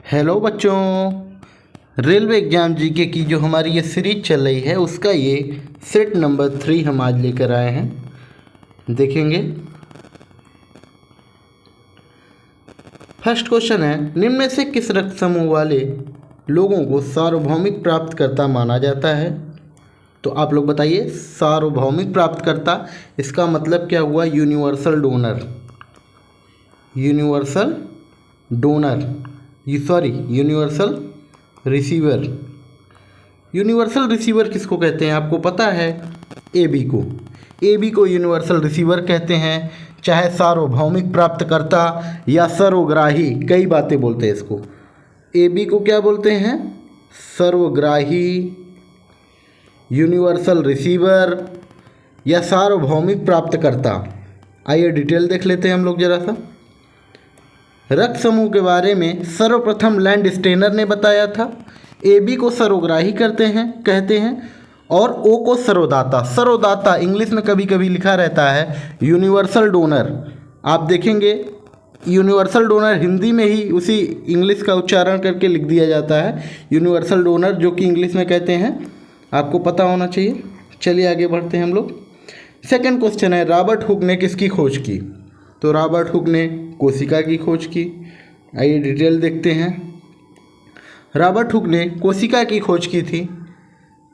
Hello बच्चों, railway exam GK की जो हमारी ये सीरीज चल रही है उसका ये सेट नंबर 3 हम आज लेकर आए हैं। देखेंगे। फर्स्ट क्वेश्चन है, निम्न में से किस रक्त समूह वाले लोगों को सार्वभौमिक प्राप्तकर्ता माना जाता है? तो आप लोग बताइए, सार्वभौमिक प्राप्तकर्ता इसका मतलब क्या हुआ? Universal donor, universal donor, universal receiver. Universal receiver किसको कहते हैं आपको पता है? एबी को। एबी को यूनिवर्सल रिसीवर कहते हैं। चाहे सार्वभौमिक प्राप्तकर्ता या सर्वग्राही, कई बातें बोलते हैं इसको। एबी को क्या बोलते हैं? सर्वग्राही, यूनिवर्सल रिसीवर या सार्वभौमिक प्राप्तकर्ता। आइए डिटेल देख लेते हैं हम लोग जरा सा। रक्त समूह के बारे में सर्वप्रथम लैंड स्टेनर ने बताया था। एबी को सर्वग्राही कहते हैं और ओ को सर्वदाता। सर्वदाता इंग्लिश में कभी कभी लिखा रहता है यूनिवर्सल डोनर। आप देखेंगे यूनिवर्सल डोनर हिंदी में ही उसी इंग्लिश का उच्चारण करके लिख दिया जाता है यूनिवर्सल डोनर, जो कि इंग्लिश में कहते हैं। आपको पता होना चाहिए। चलिए आगे बढ़ते हैं हम लोग। सेकंड क्वेश्चन है, रॉबर्ट हुक ने किसकी खोज की? तो रॉबर्ट हुक ने कोशिका की खोज की। आइए डिटेल देखते हैं। रॉबर्ट हुक ने कोशिका की खोज की थी।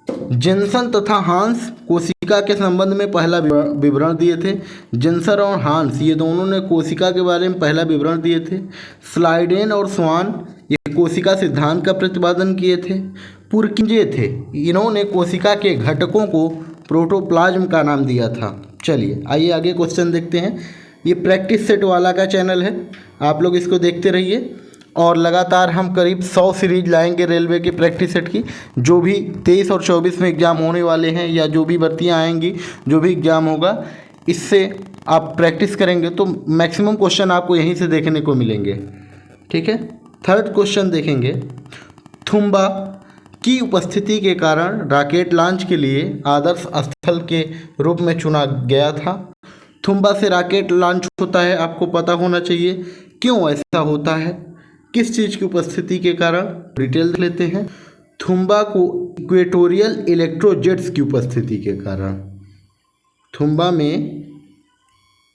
जेन्सन तथा हांस कोशिका के संबंध में पहला विवरण दिए थे। जेन्सन और हांस ये दोनों ने कोशिका के बारे में पहला विवरण दिए थे। स्लाइडेन और स्वान ये कोशिका सिद्धांत का प्रतिपादन किए थे। पुरकिंजे थे, इन्होंने कोशिका के घटकों को प्रोटोप्लाज्म का नाम दिया था। चलिए आइए आगे क्वेश्चन देखते हैं। ये प्रैक्टिस सेट वाला का चैनल है, आप लोग इसको देखते रहिए और लगातार हम करीब 100 सीरीज लाएंगे रेलवे के प्रैक्टिस सेट की। जो भी 23 और 24 में एग्ज़ाम होने वाले हैं या जो भी भर्तियां आएंगी, जो भी एग्ज़ाम होगा, इससे आप प्रैक्टिस करेंगे तो मैक्सिमम क्वेश्चन आपको यहीं से देखने को मिलेंगे। ठीक है। थर्ड क्वेश्चन देखेंगे। थुम्बा की उपस्थिति के कारण रॉकेट लॉन्च के लिए आदर्श स्थल के रूप में चुना गया था। थुम्बा से रॉकेट लॉन्च होता है, आपको पता होना चाहिए। क्यों ऐसा होता है, किस चीज़ की उपस्थिति के कारण? डिटेल देख लेते हैं। थुम्बा को इक्वेटोरियल इलेक्ट्रोजेट्स की उपस्थिति के कारण। थुम्बा में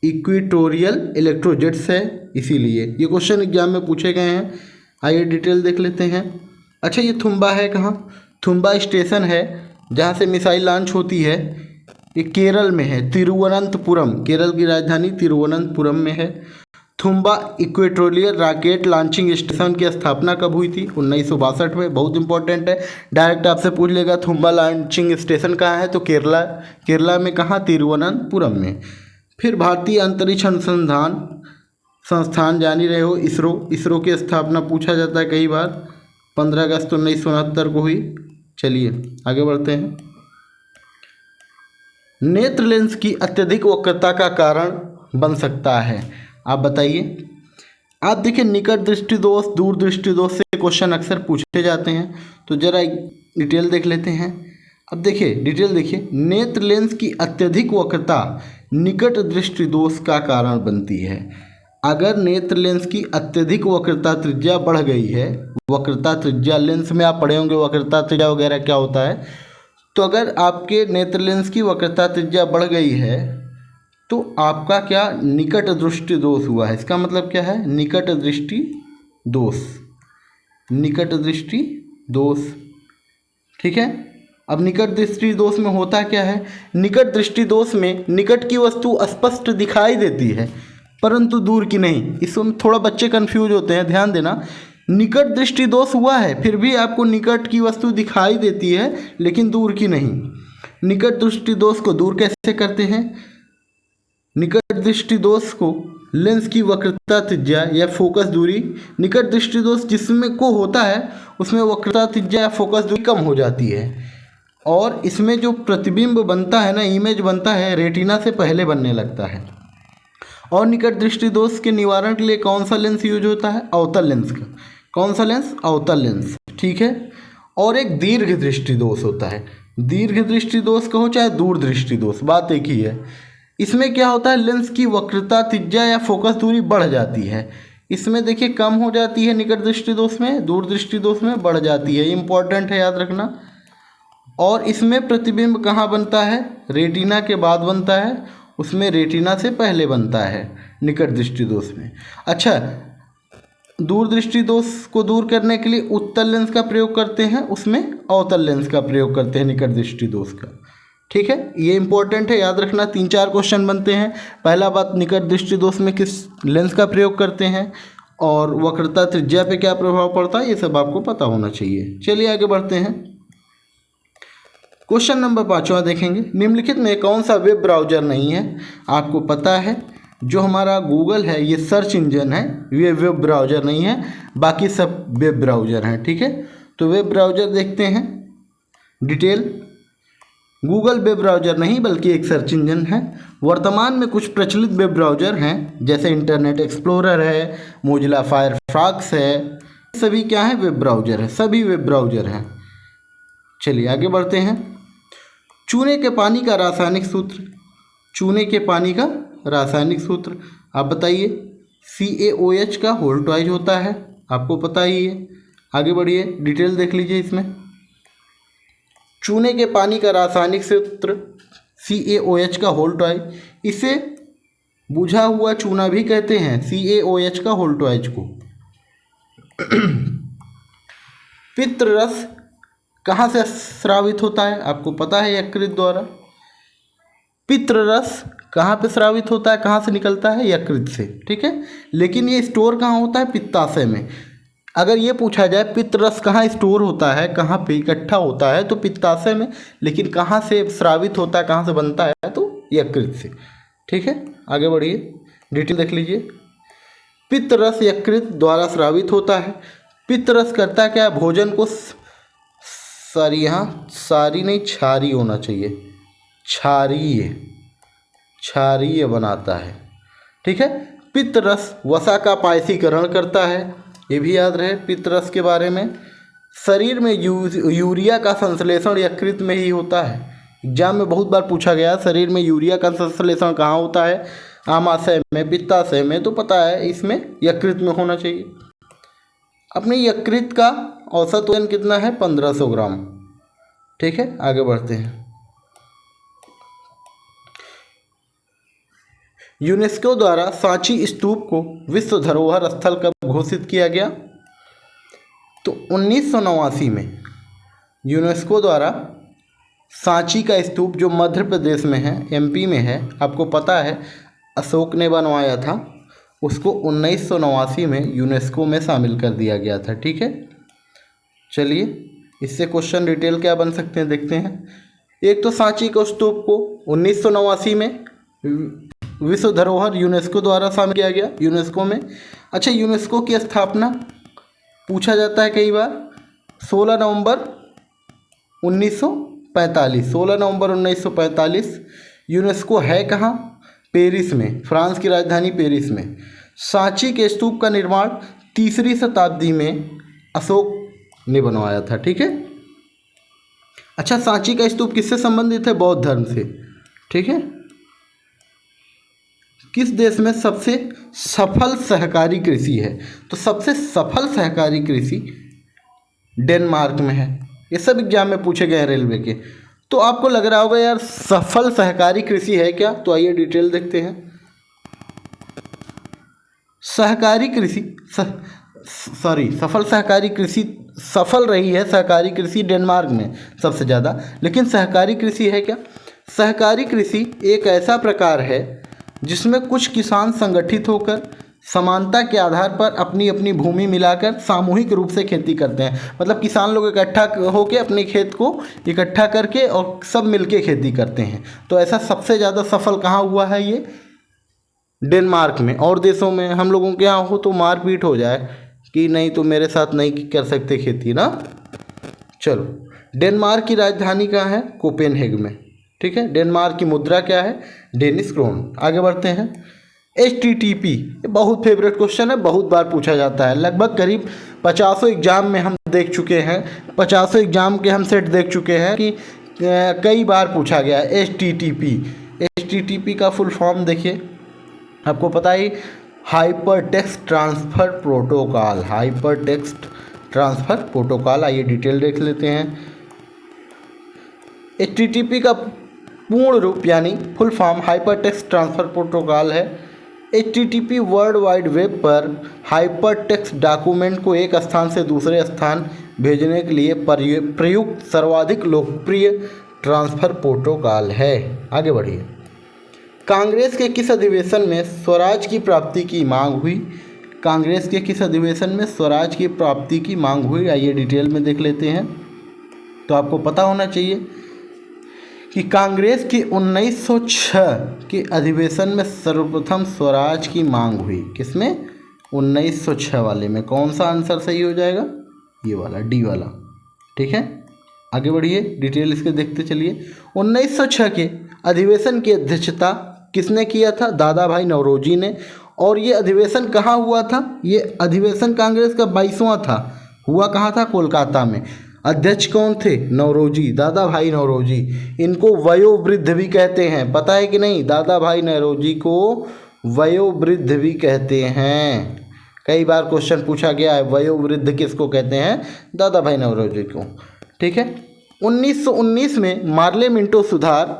इक्वेटोरियल इलेक्ट्रोजेट्स है, इसीलिए ये क्वेश्चन एग्जाम में पूछे गए हैं। आइए डिटेल देख लेते हैं। अच्छा, ये थुम्बा है कहाँ? थुम्बा स्टेशन है जहाँ से मिसाइल लॉन्च होती है। ये केरल में है, तिरुवनंतपुरम, केरल की राजधानी तिरुवनंतपुरम में है। Thumba equatorial rocket launching station की स्थापना कब हुई थी? 1962 में। बहुत इंपॉर्टेंट है, डायरेक्ट आपसे पूछ लेगा थुम्बा लॉन्चिंग स्टेशन कहाँ है, तो केरला में। कहाँ? तिरुवनंतपुरम में। फिर भारतीय अंतरिक्ष अनुसंधान संस्थान, जान ही रहे हो, इसरो की स्थापना पूछा जाता है कई बार। 15 अगस्त 1969 को हुई। चलिए आगे बढ़ते हैं। नेत्र लेंस की अत्यधिक वक्रता का कारण बन सकता है, आप बताइए। आप देखिए, निकट दृष्टि दोष, दूर दृष्टि दोष से क्वेश्चन अक्सर पूछे जाते हैं, तो जरा डिटेल देख लेते हैं। अब देखिए डिटेल देखिए। नेत्र लेंस की अत्यधिक वक्रता निकट दृष्टि दोष का कारण बनती है। अगर नेत्र लेंस की अत्यधिक वक्रता त्रिज्या बढ़ गई है, वक्रता त्रिज्या लेंस में आप पढ़े होंगे वक्रता त्रिज्या वगैरह क्या होता है, तो अगर आपके नेत्र लेंस की वक्रता त्रिज्या बढ़ गई है तो आपका क्या? निकट दृष्टि दोष हुआ है। इसका मतलब क्या है? निकट दृष्टि दोष, निकट दृष्टि दोष। ठीक है। अब निकट दृष्टि दोष में होता क्या है? निकट दृष्टि दोष में निकट की वस्तु स्पष्ट दिखाई देती है परंतु दूर की नहीं। इसमें थोड़ा बच्चे कंफ्यूज होते हैं, ध्यान देना। निकट दृष्टि दोष हुआ है, फिर भी आपको निकट की वस्तु दिखाई देती है लेकिन दूर की नहीं। निकट दृष्टि दोष को दूर कैसे करते हैं? निकट दृष्टि दोष को लेंस की वक्रता त्रिज्या या फोकस दूरी, निकट दृष्टि दोष जिसमें को होता है उसमें वक्रता त्रिज्या या फोकस दूरी कम हो जाती है और इसमें जो प्रतिबिंब बनता है ना, इमेज बनता है, रेटिना से पहले बनने लगता है। और निकट दृष्टि दोष के निवारण के लिए कौन सा लेंस यूज होता है? अवतल लेंस का। कौन सा लेंस? अवतल लेंस। ठीक है। और एक दीर्घ दृष्टि दोष होता है। दीर्घ दृष्टि दोष कहो चाहे दूर दृष्टि दोष, बात एक ही है। इसमें क्या होता है? लेंस की वक्रता त्रिज्या या फोकस दूरी बढ़ जाती है, इसमें देखिए कम हो जाती है निकट दृष्टि दोष में, दूर दृष्टि दोष में बढ़ जाती है, इम्पॉर्टेंट है याद रखना। और इसमें प्रतिबिंब कहाँ बनता है, रेटिना के बाद बनता है, उसमें रेटिना से पहले बनता है निकट दृष्टि दोष में। अच्छा, दूर दृष्टि दोष को दूर करने के लिए उत्तल लेंस का प्रयोग करते हैं, उसमें अवतल लेंस का प्रयोग करते हैं निकट दृष्टि दोष का। ठीक है, ये इंपॉर्टेंट है, याद रखना। 3-4 क्वेश्चन बनते हैं। पहला बात, निकट दृष्टि दोष में किस लेंस का प्रयोग करते हैं और वक्रता त्रिज्या पे क्या प्रभाव पड़ता है, ये सब आपको पता होना चाहिए। चलिए आगे बढ़ते हैं। क्वेश्चन नंबर 5वां देखेंगे। निम्नलिखित में कौन सा वेब ब्राउज़र नहीं है? आपको पता है जो हमारा गूगल है ये सर्च इंजन है, ये वेब ब्राउज़र नहीं है, बाकी सब वेब ब्राउज़र हैं। ठीक है, तो वेब ब्राउज़र देखते हैं डिटेल। गूगल वेब ब्राउज़र नहीं बल्कि एक सर्च इंजन है। वर्तमान में कुछ प्रचलित वेब ब्राउज़र हैं जैसे इंटरनेट एक्सप्लोरर है, मोजिला फायरफॉक्स है, सभी क्या है, वेब ब्राउज़र है, सभी वेब ब्राउज़र हैं। चलिए आगे बढ़ते हैं। चूने के पानी का रासायनिक सूत्र, चूने के पानी का रासायनिक सूत्र आप बताइए। CaOH का होल ट्वाइस होता है, आपको पता ही है। आगे बढ़िए, डिटेल देख लीजिए इसमें। चूने के पानी का रासायनिक सूत्र CaOH का होल ट्वाइस, इसे बुझा हुआ चूना भी कहते हैं, CaOH का होल ट्वाइस को। पित्त रस कहाँ से स्रावित होता है, आपको पता है, यकृत द्वारा। पित्त रस कहाँ पे स्रावित होता है, कहाँ से निकलता है, यकृत से। ठीक है, लेकिन ये स्टोर कहाँ होता है, पित्ताशय में। अगर ये पूछा जाए पित्त रस कहाँ स्टोर होता है, कहाँ पे इकट्ठा होता है, तो पित्ताशय में, लेकिन कहाँ से स्रावित होता है, कहाँ से बनता है, तो यकृत से। ठीक है, आगे बढ़िए, डिटेल देख लीजिए। पित्त रस यकृत द्वारा स्रावित होता है। पित्त रस करता क्या है, भोजन को सारी नहीं, क्षारीय होना चाहिए, क्षारीय बनाता है। ठीक है, पित्त रस वसा का पायसीकरण करता है, ये भी याद रहे पित्त रस के बारे में। शरीर में यूरिया का संश्लेषण यकृत में ही होता है। एग्जाम में बहुत बार पूछा गया, शरीर में यूरिया का संश्लेषण कहाँ होता है, आमाशय में, पित्ताशय में, तो पता है इसमें यकृत में होना चाहिए। अपने यकृत का औसत वजन कितना है, 1500 ग्राम। ठीक है, आगे बढ़ते हैं। यूनेस्को द्वारा सांची स्तूप को विश्व धरोहर स्थल कब घोषित किया गया, तो 1989 में यूनेस्को द्वारा सांची का स्तूप जो मध्य प्रदेश में है, MP में है, आपको पता है अशोक ने बनवाया था, उसको 1989 में यूनेस्को में शामिल कर दिया गया था। ठीक है, चलिए इससे क्वेश्चन डिटेल क्या बन सकते हैं देखते हैं। एक तो सांची के स्तूप को 1989 में विश्व धरोहर यूनेस्को द्वारा शामिल किया गया यूनेस्को में। अच्छा, यूनेस्को की स्थापना पूछा जाता है कई बार, 16 नवंबर 1945, 16 नवंबर 1945। यूनेस्को है कहाँ, पेरिस में, फ्रांस की राजधानी पेरिस में। सांची के स्तूप का निर्माण 3री शताब्दी में अशोक ने बनवाया था। ठीक है, अच्छा, सांची का स्तूप किससे संबंधित है, बौद्ध धर्म से। ठीक है, किस देश में सबसे सफल सहकारी कृषि है, तो सबसे सफल सहकारी कृषि डेनमार्क में है। ये सब एग्जाम में पूछे गए हैं रेलवे के। तो आपको लग रहा होगा यार सफल सहकारी कृषि है क्या, तो आइए डिटेल देखते हैं। सहकारी कृषि सफल सहकारी कृषि सफल रही है सहकारी कृषि डेनमार्क में सबसे ज़्यादा, लेकिन सहकारी कृषि है क्या? सहकारी कृषि एक ऐसा प्रकार है जिसमें कुछ किसान संगठित होकर समानता के आधार पर अपनी अपनी भूमि मिलाकर सामूहिक रूप से खेती करते हैं। मतलब किसान लोग इकट्ठा होकर अपने खेत को इकट्ठा करके और सब मिलके खेती करते हैं। तो ऐसा सबसे ज़्यादा सफल कहाँ हुआ है? ये डेनमार्क में। और देशों में हम लोगों के यहाँ हो तो मारपीट हो जाए कि नहीं तो मेरे साथ नहीं कर सकते खेती ना। चलो, डेनमार्क की राजधानी कहाँ है? कोपेनहेग में। ठीक है, डेनमार्क की मुद्रा क्या है? Danish krone. आगे बढ़ते हैं। HTTP बहुत फेवरेट क्वेश्चन है, बहुत बार पूछा जाता है। लगभग करीब 50 एग्जाम में हम देख चुके हैं, 50 एग्जाम के हम सेट देख चुके हैं कि कई बार पूछा गया है HTTP। HTTP का फुल फॉर्म देखिए, आपको पता ही hypertext transfer protocol, hypertext transfer protocol. आइए डिटेल देख लेते हैं। HTTP का पूर्ण रूप यानी full form hypertext transfer protocol है। HTTP वर्ल्ड वाइड वेब पर हाइपरटेक्स्ट डॉक्यूमेंट को एक स्थान से दूसरे स्थान भेजने के लिए प्रयुक्त सर्वाधिक लोकप्रिय ट्रांसफ़र प्रोटोकॉल है। आगे बढ़िए। कांग्रेस के किस अधिवेशन में स्वराज की प्राप्ति की मांग हुई? कांग्रेस के किस अधिवेशन में स्वराज की प्राप्ति की मांग हुई? आइए डिटेल में देख लेते हैं। तो आपको पता होना चाहिए कि कांग्रेस की 1906 के अधिवेशन में सर्वप्रथम स्वराज की मांग हुई। किसमें? 1906 वाले में। कौन सा आंसर सही हो जाएगा? ये वाला, डी वाला। ठीक है, आगे बढ़िए, डिटेल इसके देखते चलिए। 1906 के अधिवेशन की अध्यक्षता किसने किया था? दादा भाई नौरोजी ने। और ये अधिवेशन कहाँ हुआ था? ये अधिवेशन कांग्रेस का 22वां था। हुआ कहाँ था? कोलकाता में। अध्यक्ष कौन थे? नौरोजी, दादा भाई नौरोजी। इनको वयोवृद्ध भी कहते हैं, पता है कि नहीं? दादा भाई नौरोजी को वयोवृद्ध भी कहते हैं। कई बार क्वेश्चन पूछा गया है, वयोवृद्ध किसको कहते हैं? दादा भाई नौरोजी को। ठीक है। 1919 में मार्ले मिंटो सुधार,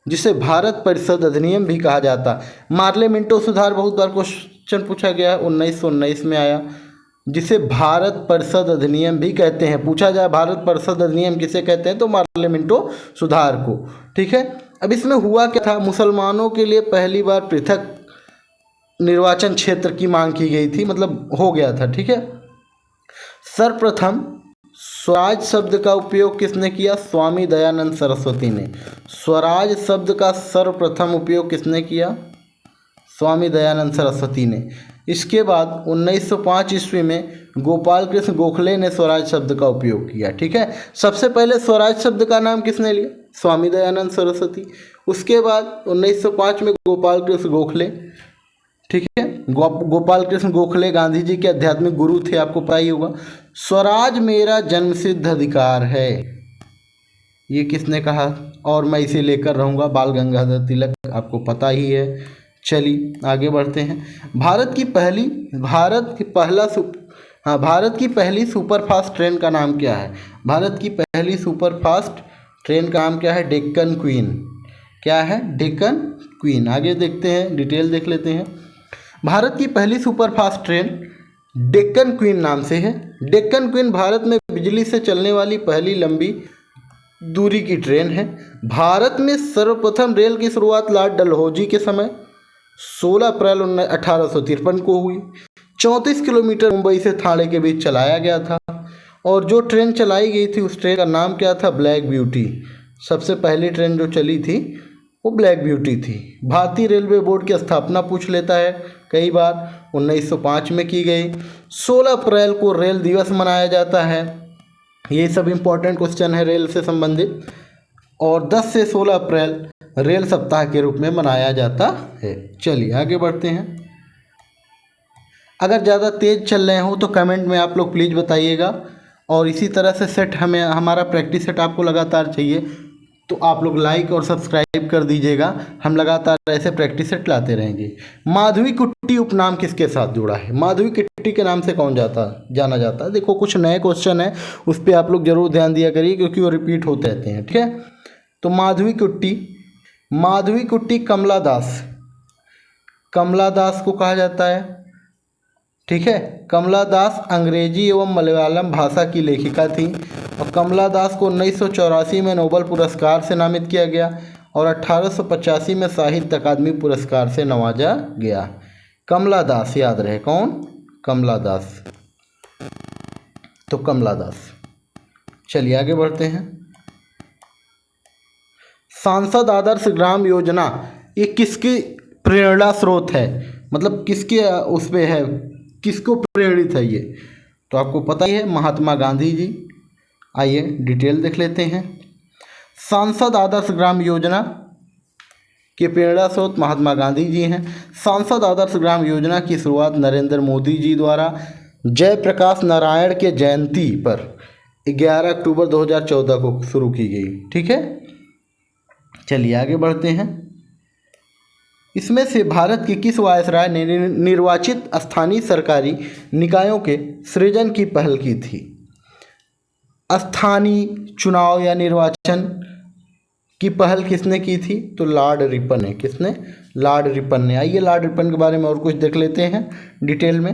जिसे भारत परिषद अधिनियम भी कहा जाता। मार्ले मिंटो सुधार बहुत बार क्वेश्चन पूछा गया है, 1919 में आया, जिसे भारत परिषद अधिनियम भी कहते हैं। पूछा जाए भारत परिषद अधिनियम किसे कहते हैं, तो मार्ले मिंटो सुधार को। ठीक है। अब इसमें हुआ क्या था? मुसलमानों के लिए पहली बार पृथक निर्वाचन क्षेत्र की मांग की गई थी, मतलब हो गया था। ठीक है। सर्वप्रथम स्वराज शब्द का उपयोग किसने किया? स्वामी दयानंद सरस्वती ने। स्वराज शब्द का सर्वप्रथम उपयोग किसने किया? स्वामी दयानंद सरस्वती ने। इसके बाद 1905 ईस्वी में गोपाल कृष्ण गोखले ने स्वराज शब्द का उपयोग किया। ठीक है। सबसे पहले स्वराज शब्द का नाम किसने लिया? स्वामी दयानंद सरस्वती। उसके बाद 1905 में गोपाल कृष्ण गोखले। ठीक है। गोपाल कृष्ण गोखले गांधी जी के आध्यात्मिक गुरु थे, आपको पता ही होगा। स्वराज मेरा जन्मसिद्ध अधिकार है, ये किसने कहा? और मैं इसे लेकर रहूँगा, बाल गंगाधर तिलक, आपको पता ही है। चलिए आगे बढ़ते हैं। भारत की पहली सुपरफास्ट ट्रेन का नाम क्या है? भारत की पहली सुपरफास्ट ट्रेन का नाम क्या है? डेक्कन क्वीन। क्या है? डेक्कन क्वीन। आगे देखते हैं, डिटेल देख लेते हैं। भारत की पहली सुपरफास्ट ट्रेन डेक्कन क्वीन नाम से है। डेक्कन क्वीन भारत में बिजली से चलने वाली पहली लंबी दूरी की ट्रेन है। भारत में सर्वप्रथम रेल की शुरुआत लॉर्ड डलहौजी के समय 16 अप्रैल 1853 को हुई। 34 किलोमीटर मुंबई से थाने के बीच चलाया गया था। और जो ट्रेन चलाई गई थी उस ट्रेन का नाम क्या था? Black beauty. सबसे पहली ट्रेन जो चली थी वो ब्लैक ब्यूटी थी। भारतीय रेलवे बोर्ड की स्थापना पूछ लेता है कई बार, 1905 में की गई। 16 अप्रैल को रेल दिवस मनाया जाता है। ये सब इम्पोर्टेंट क्वेश्चन है रेल से संबंधित। और 10 से 16 अप्रैल रेल सप्ताह के रूप में मनाया जाता है। चलिए आगे बढ़ते हैं। अगर ज़्यादा तेज़ चल रहे हो तो कमेंट में आप लोग प्लीज़ बताइएगा। और इसी तरह से सेट हमारा प्रैक्टिस सेट आपको लगातार चाहिए तो आप लोग लाइक और सब्सक्राइब कर दीजिएगा। हम लगातार ऐसे प्रैक्टिस सेट लाते रहेंगे। माधवी कुट्टी उपनाम किसके साथ जुड़ा है? माधवी कुट्टी के नाम से कौन जाना जाता है? देखो कुछ नए क्वेश्चन है, उस पर आप लोग जरूर ध्यान दिया करिए क्योंकि वो रिपीट होते रहते हैं। ठीक है। तो माधवी कुट्टी कमला दास को कहा जाता है। ठीक है। कमला दास अंग्रेजी एवं मलयालम भाषा की लेखिका थी और कमला दास को 1984 में नोबेल पुरस्कार से नामित किया गया और 1885 में साहित्य अकादमी पुरस्कार से नवाजा गया। कमला दास याद रहे, कौन? कमला दास। तो कमला दास। चलिए आगे बढ़ते हैं। सांसद आदर्श ग्राम योजना ये किसकी प्रेरणा स्रोत है? मतलब किसके उस पे है, किसको प्रेरित है ये? तो आपको पता ही है, महात्मा गांधी जी। आइए डिटेल देख लेते हैं। सांसद आदर्श ग्राम योजना के प्रेरणा स्रोत महात्मा गांधी जी हैं। सांसद आदर्श ग्राम योजना की शुरुआत नरेंद्र मोदी जी द्वारा जयप्रकाश नारायण के जयंती पर 11 अक्टूबर 2014 को शुरू की गई। ठीक है। चलिए आगे बढ़ते हैं। इसमें से भारत के किस वायसराय ने निर्वाचित स्थानीय सरकारी निकायों के सृजन की पहल की थी? स्थानीय चुनाव या निर्वाचन की पहल किसने की थी? तो लॉर्ड रिपन ने। किसने? लॉर्ड रिपन ने। आइए लॉर्ड रिपन के बारे में और कुछ देख लेते हैं डिटेल में।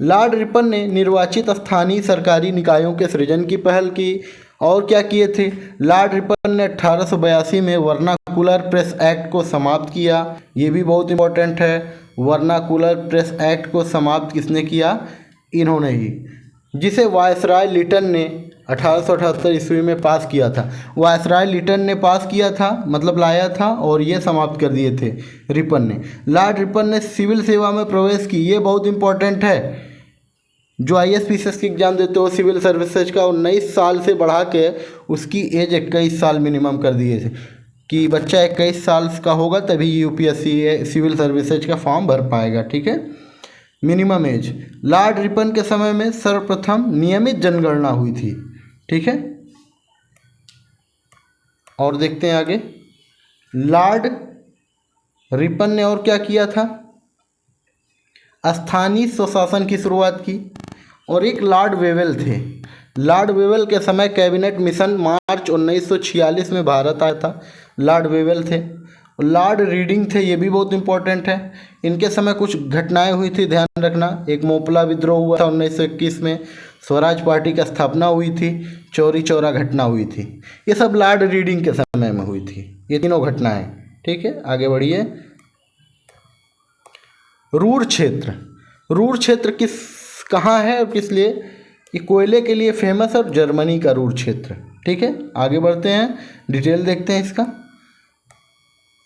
लॉर्ड रिपन ने निर्वाचित स्थानीय सरकारी निकायों के सृजन की पहल की। और क्या किए थे? लॉर्ड रिपन ने 1882 में वर्नाकुलर प्रेस एक्ट को समाप्त किया। ये भी बहुत इंपॉर्टेंट है। वर्नाकुलर प्रेस एक्ट को समाप्त किसने किया? इन्होंने ही, जिसे वायसराय लिटन ने 1878 ईस्वी में पास किया था। वायसराय लिटन ने पास किया था, मतलब लाया था, और ये समाप्त कर दिए थे रिपन ने। लॉर्ड रिपन ने सिविल सेवा में प्रवेश की। ये बहुत इंपॉर्टेंट है। जो IAS-PCS की एग्जाम देते हो सिविल सर्विसेज का, 19 साल से बढ़ा के उसकी एज 21 साल मिनिमम कर दिए थे कि बच्चा 21 साल का होगा तभी UPSC सिविल सर्विसेज का फॉर्म भर पाएगा। ठीक है, मिनिमम एज। लॉर्ड रिपन के समय में सर्वप्रथम नियमित जनगणना हुई थी। ठीक है, और देखते हैं आगे। लॉर्ड रिपन ने और क्या किया था? स्थानीय स्वशासन की शुरुआत की। और एक लॉर्ड वेवेल थे। लॉर्ड वेवेल के समय कैबिनेट मिशन मार्च 1946 में भारत आया था। लॉर्ड वेवेल थे। लॉर्ड रीडिंग थे, ये भी बहुत इंपॉर्टेंट है। इनके समय कुछ घटनाएं हुई थी, ध्यान रखना। एक मोपला विद्रोह हुआ था 1921 में। स्वराज पार्टी की स्थापना हुई थी। चौरी चौरा घटना हुई थी। ये सब लॉर्ड रीडिंग के समय में हुई थी, ये तीनों घटनाएं। ठीक है, आगे बढ़िए। रूर क्षेत्र। रूर क्षेत्र कहाँ है और किस लिए? ये कोयले के लिए फेमस है और जर्मनी का रूर क्षेत्र। ठीक है, आगे बढ़ते हैं, डिटेल देखते हैं इसका।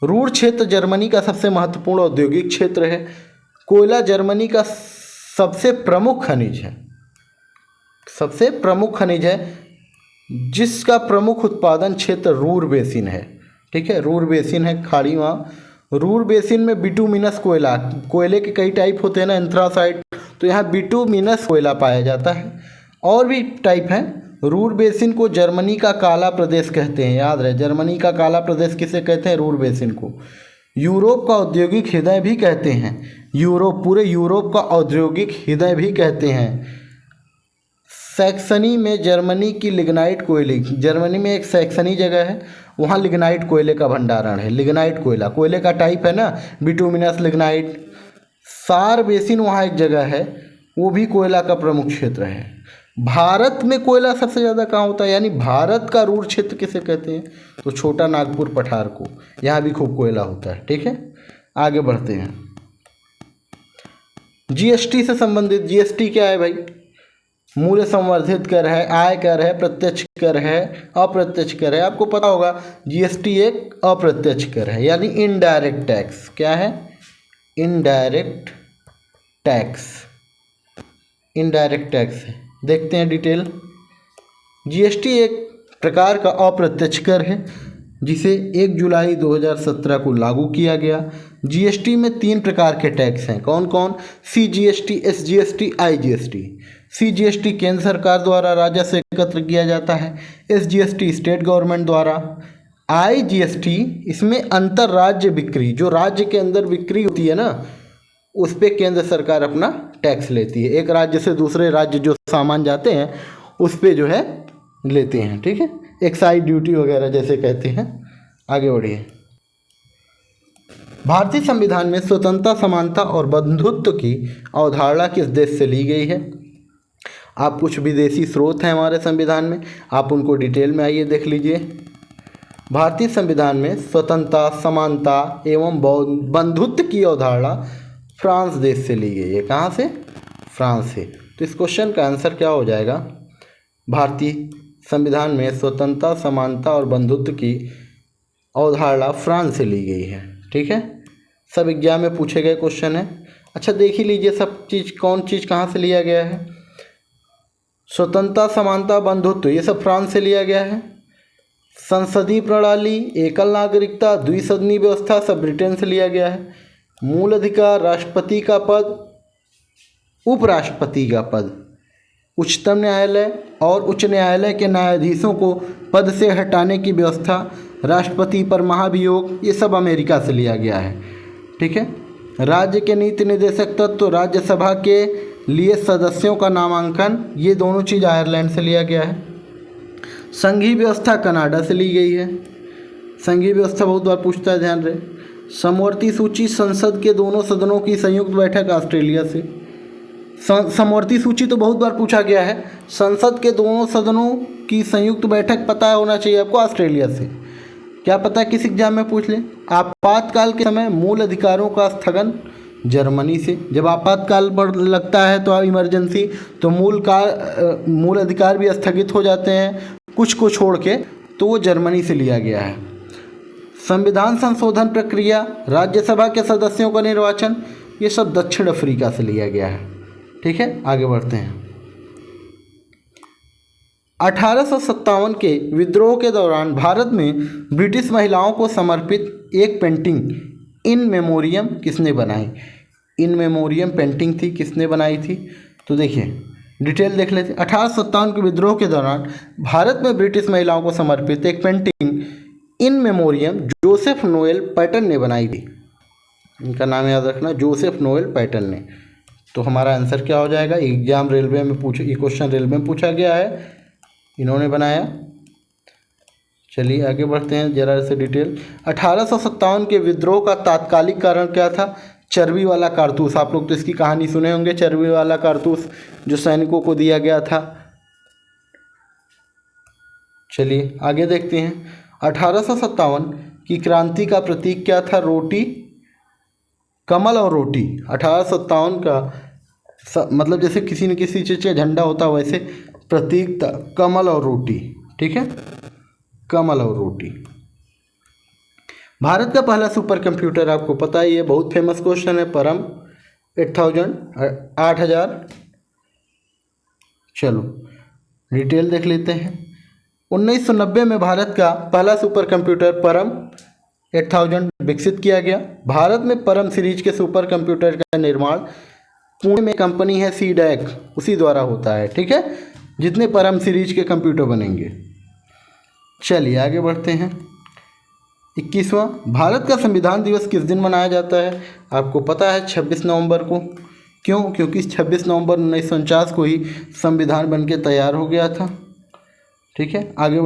रूर क्षेत्र जर्मनी का सबसे महत्वपूर्ण औद्योगिक क्षेत्र है। कोयला जर्मनी का सबसे प्रमुख खनिज है। सबसे प्रमुख खनिज है, जिसका प्रमुख उत्पादन क्षेत्र रूर बेसिन है। ठीक है, रूर बेसिन है, खाड़ी वहाँ। रूर बेसिन में बिटुमिनस कोयला, कोयले के कई टाइप होते हैं ना, एंथ्रासाइट, तो यहाँ बिटुमिनस कोयला पाया जाता है। और भी टाइप है। रूर बेसिन को जर्मनी का काला प्रदेश कहते हैं, याद रहे। जर्मनी का काला प्रदेश किसे कहते हैं? रूर बेसिन को। यूरोप का औद्योगिक हृदय भी कहते हैं। यूरोप, पूरे यूरोप का औद्योगिक हृदय भी कहते हैं। सैक्सनी में जर्मनी की लिग्नाइट कोयले, जर्मनी में एक सैक्सनी जगह है, वहाँ लिग्नाइट कोयले का भंडारण है। लिग्नाइट कोयला, कोयले का टाइप है ना, बिटुमिनस, लिग्नाइट। सार बेसिन वहाँ एक जगह है, वो भी कोयला का प्रमुख क्षेत्र है। भारत में कोयला सबसे ज़्यादा कहाँ होता है, यानी भारत का रूर क्षेत्र किसे कहते हैं? तो छोटा नागपुर पठार को, यहाँ भी खूब कोयला होता है। ठीक है, आगे बढ़ते हैं। GST से संबंधित। GST क्या है भाई? मूल्य संवर्धित कर है, आय कर है, प्रत्यक्ष कर है, अप्रत्यक्ष कर है। आपको पता होगा GST एक अप्रत्यक्ष कर है, यानी इनडायरेक्ट टैक्स। क्या है? Indirect tax. इनडायरेक्ट टैक्स है। देखते हैं डिटेल। GST एक प्रकार का अप्रत्यक्ष कर है, जिसे 1 जुलाई 2017 को लागू किया गया। GST में 3 प्रकार के टैक्स हैं। कौन कौन? CGST, SGST, IGST। CGST केंद्र सरकार द्वारा राजस्व एकत्र किया जाता है। SGST स्टेट गवर्नमेंट द्वारा। IGST इसमें अंतर राज्य बिक्री, जो राज्य के अंदर बिक्री होती है ना, उस पर केंद्र सरकार अपना टैक्स लेती है। एक राज्य से दूसरे राज्य जो सामान जाते हैं उस पर जो है लेते हैं। ठीक है, एक्साइज ड्यूटी वगैरह जैसे कहते हैं। आगे बढ़िए। भारतीय संविधान में स्वतंत्रता, समानता और बंधुत्व की अवधारणा किस देश से ली गई है? आप कुछ विदेशी स्रोत हैं हमारे संविधान में, आप उनको डिटेल में आइए देख लीजिए। भारतीय संविधान में स्वतंत्रता, समानता एवं बंधुत्व की अवधारणा फ्रांस देश से ली गई है। कहाँ से? फ्रांस से। तो इस क्वेश्चन का आंसर क्या हो जाएगा? भारतीय संविधान में स्वतंत्रता, समानता और बंधुत्व की अवधारणा फ्रांस से ली गई है। ठीक है, सब एग्जाम में पूछे गए क्वेश्चन है। अच्छा देख ही लीजिए सब चीज़, कौन चीज़ कहाँ से लिया गया है। स्वतंत्रता, समानता, बंधुत्व, ये सब फ्रांस से लिया गया है। संसदीय प्रणाली, एकल नागरिकता, द्विसदनी व्यवस्था, सब ब्रिटेन से लिया गया है। मूल अधिकार, राष्ट्रपति का पद, उपराष्ट्रपति का पद, उच्चतम न्यायालय और उच्च न्यायालय के न्यायाधीशों को पद से हटाने की व्यवस्था राष्ट्रपति पर महाभियोग, ये सब अमेरिका से लिया गया है। ठीक है। राज्य के नीति निर्देशक तत्व, राज्यसभा के लिए सदस्यों का नामांकन, ये दोनों चीज़ आयरलैंड से लिया गया है। संघीय व्यवस्था कनाडा से ली गई है। संघीय व्यवस्था बहुत बार पूछता है, ध्यान रहे। समवर्ती सूची, संसद के दोनों सदनों की संयुक्त बैठक, ऑस्ट्रेलिया से। समवर्ती सूची तो बहुत बार पूछा गया है। संसद के दोनों सदनों की संयुक्त बैठक पता होना चाहिए आपको, ऑस्ट्रेलिया से। क्या पता है, किस एग्जाम में पूछ ले। आपातकाल के समय मूल अधिकारों का स्थगन, जर्मनी से। जब आपातकाल लगता है तो इमरजेंसी, तो मूल अधिकार भी स्थगित हो जाते हैं कुछ को छोड़ के, तो वो जर्मनी से लिया गया है। संविधान संशोधन प्रक्रिया, राज्यसभा के सदस्यों का निर्वाचन, ये सब दक्षिण अफ्रीका से लिया गया है। ठीक है, आगे बढ़ते हैं। 1857 के विद्रोह के दौरान भारत में ब्रिटिश महिलाओं को समर्पित एक पेंटिंग इन मेमोरियम किसने बनाई? इन मेमोरियम पेंटिंग थी, किसने बनाई थी? तो देखिए, डिटेल देख लेते। 1857 के विद्रोह के दौरान भारत में ब्रिटिश महिलाओं को समर्पित एक painting in memoriam Joseph Noel pattern ने बनाई थी। इनका नाम याद रखना, जोसेफ नोएल पैटर्न ने। तो हमारा आंसर क्या हो जाएगा? एग्जाम रेलवे में पूछे, ये क्वेश्चन रेलवे में पूछा गया है, इन्होंने बनाया। चलिए आगे बढ़ते हैं जरा से डिटेल। 1857 के विद्रोह का तात्कालिक कारण क्या था? चर्बी वाला कारतूस। आप लोग तो इसकी कहानी सुने होंगे, चर्बी वाला कारतूस जो सैनिकों को दिया गया था। चलिए आगे देखते हैं। 1857 की क्रांति का प्रतीक क्या था? रोटी, कमल और रोटी। 1857 का मतलब जैसे किसी न किसी चीज़ का झंडा होता, वैसे प्रतीक था कमल और रोटी। ठीक है, कमल और रोटी। भारत का पहला सुपर कंप्यूटर आपको पता ही है, बहुत फेमस क्वेश्चन है, परम 8000। चलो डिटेल देख लेते हैं। 1990 में भारत का पहला सुपर कंप्यूटर परम 8000 विकसित किया गया। भारत में परम सीरीज के सुपर कंप्यूटर का निर्माण पुणे में कंपनी है सीडैक, उसी द्वारा होता है। ठीक है, जितने परम सीरीज के कंप्यूटर बनेंगे। चलिए आगे बढ़ते हैं। 21वां, भारत का संविधान दिवस किस दिन मनाया जाता है? आपको पता है 26 नवंबर को। क्यों? क्योंकि 26 नवंबर 1949 को ही संविधान बनके तैयार हो गया था। ठीक है, आगे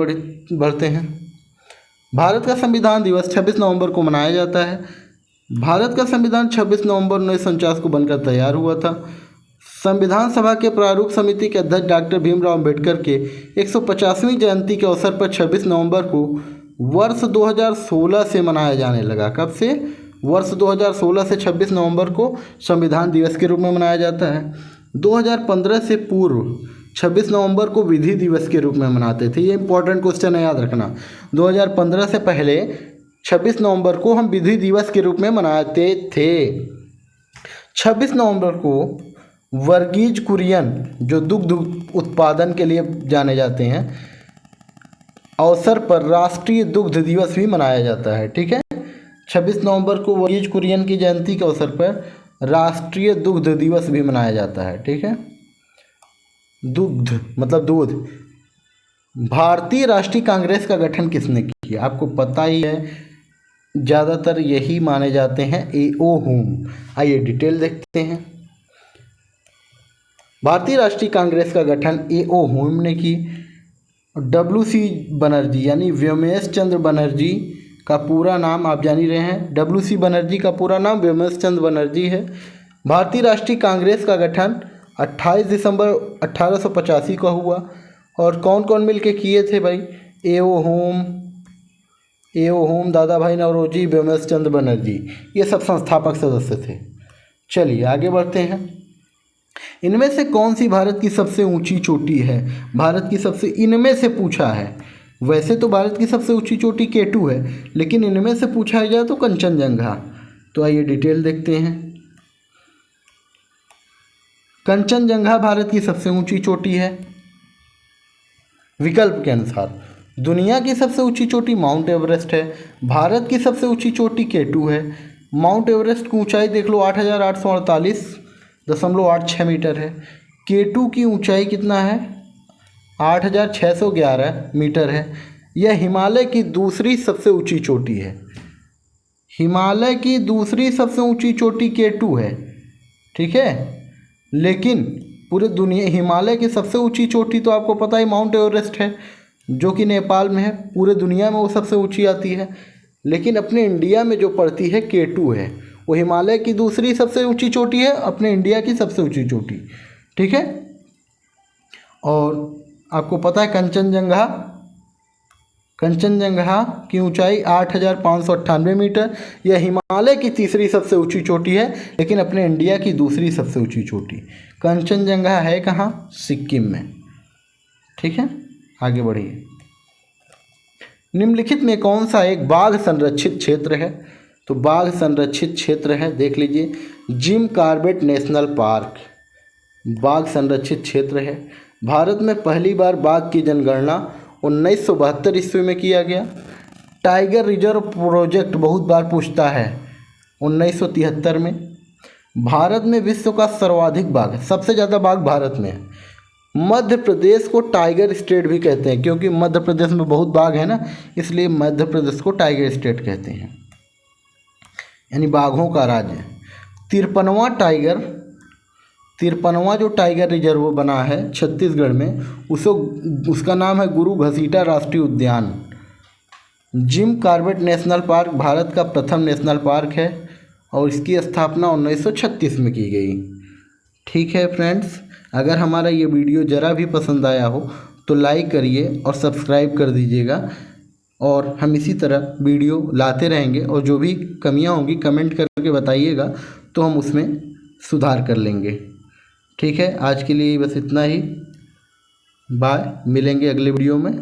बढ़ते हैं। भारत का संविधान दिवस 26 नवंबर को मनाया जाता है। भारत का संविधान 26 नवंबर 1949 को बनकर तैयार हुआ था। संविधान सभा के प्रारूप समिति के अध्यक्ष डॉक्टर भीमराव अंबेडकर के 150वीं जयंती के अवसर पर 26 नवंबर को वर्ष 2016 से मनाया जाने लगा। कब से? वर्ष 2016 से 26 नवंबर को संविधान दिवस के रूप में मनाया जाता है। 2015 से पूर्व 26 नवंबर को विधि दिवस के रूप में मनाते थे। ये इंपॉर्टेंट क्वेश्चन है, याद रखना। 2015 से पहले 26 नवंबर को हम विधि दिवस के रूप में मनाते थे। 26 नवंबर को वर्गीज कुरियन, जो दुग्ध उत्पादन के लिए जाने जाते हैं, अवसर पर राष्ट्रीय दुग्ध दिवस भी मनाया जाता है। ठीक है, 26 नवंबर को वर्गीज कुरियन की जयंती के अवसर पर राष्ट्रीय दुग्ध दिवस भी मनाया जाता है। ठीक है, दुग्ध मतलब दूध। भारतीय राष्ट्रीय कांग्रेस का गठन किसने किया? आपको पता ही है, ज़्यादातर यही माने जाते हैं, A.O. होम। आइए डिटेल देखते हैं। भारतीय राष्ट्रीय कांग्रेस का गठन A.O. होम ने की। W.C. बनर्जी यानी व्योमेश चंद्र बनर्जी का पूरा नाम आप जान ही रहे हैं। W.C. बनर्जी का पूरा नाम व्योमेश चंद्र बनर्जी है। भारतीय राष्ट्रीय कांग्रेस का गठन 28 दिसंबर 1885 का हुआ। और कौन कौन मिलके किए थे भाई? A.O. होम, दादा भाई नौरोजी, व्योमेश चंद्र बनर्जी, ये सब संस्थापक सदस्य थे। चलिए आगे बढ़ते हैं। इनमें से कौन सी भारत की सबसे ऊंची चोटी है? भारत की सबसे, इनमें से पूछा है। वैसे तो भारत की सबसे ऊंची चोटी K2 है, लेकिन इनमें से पूछा जाए तो कंचनजंगा। तो आइए डिटेल देखते हैं। कंचनजंगा भारत की सबसे ऊंची चोटी है। विकल्प के अनुसार दुनिया की सबसे ऊंची चोटी माउंट एवरेस्ट है। भारत की सबसे ऊंची चोटी K2 है। माउंट एवरेस्ट की ऊंचाई देख लो 8848.86 मीटर है। K2 की ऊंचाई कितना है? 8611 मीटर है। यह हिमालय की दूसरी सबसे ऊंची चोटी है। हिमालय की दूसरी सबसे ऊंची चोटी K2 है, ठीक है। लेकिन पूरे दुनिया, हिमालय की सबसे ऊंची चोटी तो आपको पता ही माउंट एवरेस्ट है, जो कि नेपाल में है। पूरे दुनिया में वो सबसे ऊंची आती है, लेकिन अपने इंडिया में जो पड़ती है K2 है। वो हिमालय की दूसरी सबसे ऊंची चोटी है, अपने इंडिया की सबसे ऊंची चोटी, ठीक है। और आपको पता है कंचनजंगा की ऊंचाई 8,598 मीटर। यह हिमालय की तीसरी सबसे ऊंची चोटी है, लेकिन अपने इंडिया की दूसरी सबसे ऊंची चोटी। कंचनजंगा है कहाँ? सिक्किम में, ठीक है। आगे बढ़िए। निम्नलिखित में कौन सा एक बाघ संरक्षित क्षेत्र है? तो बाघ संरक्षित क्षेत्र है, देख लीजिए, जिम कॉर्बेट नेशनल पार्क बाघ संरक्षित क्षेत्र है। भारत में पहली बार बाघ की जनगणना 1972 ईस्वी में किया गया। टाइगर रिजर्व प्रोजेक्ट बहुत बार पूछता है, 1973 में। भारत में विश्व का सर्वाधिक बाघ, सबसे ज़्यादा बाघ भारत में है। मध्य प्रदेश को टाइगर स्टेट भी कहते हैं, क्योंकि मध्य प्रदेश में बहुत बाघ है ना, इसलिए मध्य प्रदेश को टाइगर स्टेट कहते हैं, यानी बाघों का राज्य। 53वां जो टाइगर रिजर्व बना है छत्तीसगढ़ में, उसका नाम है गुरु घसीटा राष्ट्रीय उद्यान। Jim Corbett national park Bharat का प्रथम नेशनल पार्क है और इसकी स्थापना 1936 में की गई। ठीक है फ्रेंड्स, अगर हमारा ये वीडियो ज़रा भी पसंद आया हो तो लाइक करिए और सब्सक्राइब कर दीजिएगा, और हम इसी तरह वीडियो लाते रहेंगे, और जो भी कमियां होंगी कमेंट करके बताइएगा, तो हम उसमें सुधार कर लेंगे। ठीक है, आज के लिए बस इतना ही। बाय, मिलेंगे अगले वीडियो में।